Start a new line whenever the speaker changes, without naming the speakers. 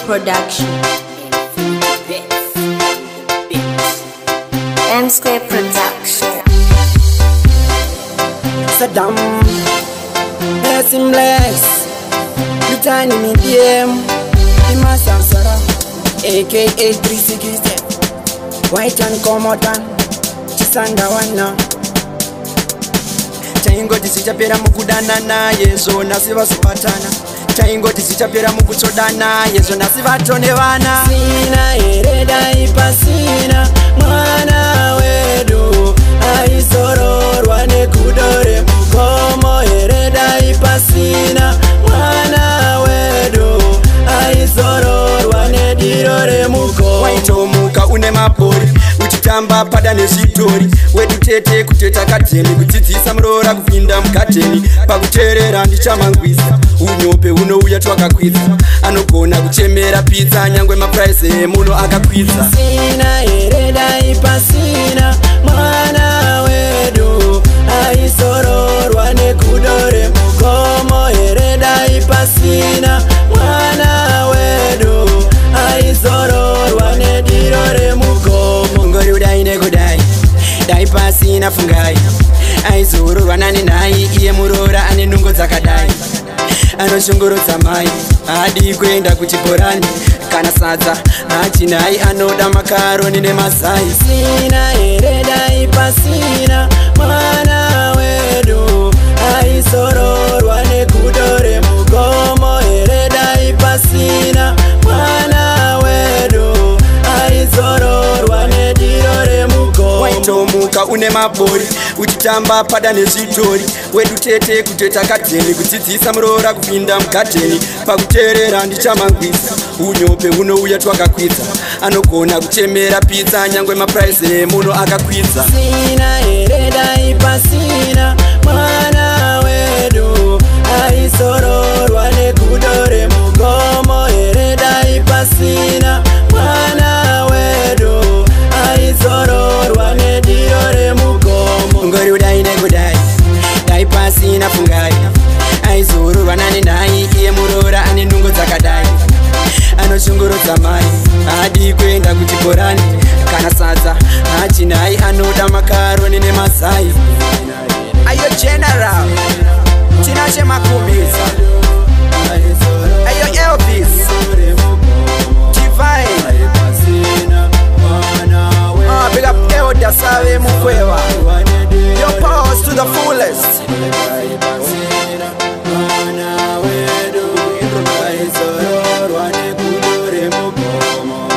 Production. M Square Production.
Saddam, Bless, Litani Medium, Ima Sansara, aka 360, White and Comotan, Chisanga Wana. Chaingo tisichapera mukudana naye zona sivasipatana. Chaingo tisichapera mukutsodana yezo nasivatone vana. Sina hereda ipasina mwana wedu aisororwa nekudore mukomo. Hereda ipasina mwana wedu aisororwa nedirore mukomo. Waitomuka une mapori uchitamba pada nezvitori wedu tete kuteta kateni kudzidzisa murora kupinda mukateni pakuteerera ndichamangwisa unyope unouya twakakwidza anogona kuchemera pizza nyangwe maprize emuno akakwidza. Sina hereda ipasina mwana wedu aisororwa nekudore mukomo. Hereda ipasina mwana wedu aisororwa nedirore mukomo. Ngori udai nekudai dai pasina fungai aizororwa nani nai iye murora ane nungo dzakadai anoshongorotsa mai haadi kuenda kuchibhorani kana sadza hachinai anoda makaroni nemazai. Sina hereda ipasina mwana wedu aisororwa nekudore mugomo. Hereda ipasina mwana wedu aisororwa nedirore mugomo. Waitomuka une mabori uchitamba pada nezvitori wedu tete kuteta kateni kudzidzisa murora kupinda mukateni pakuteerera ndichamangwisa unyope unouya twakakwidza anogona kuchemera pizza nyangwe maprize emuno akakwidza. Sina hereda ipasina mwana wedu aisororwa nekudore mugomo. Hereda ipasina mwana wedu aisororwa nedirore mugomo. Ngori udai nekudai dai pasina fungai aizororwa nani nai iye murora ane nungo dzakadai anoshongorotsa mai haadi kuenda kuchibhorani kana sadza hachinai anoda makaroni nemazai. Ayo general tinashe makumiza ayo Elvis Divine big up Elda Save Mukweva. Your powers to the fullest. Mwana wedu aizororwa nedirore mugomo.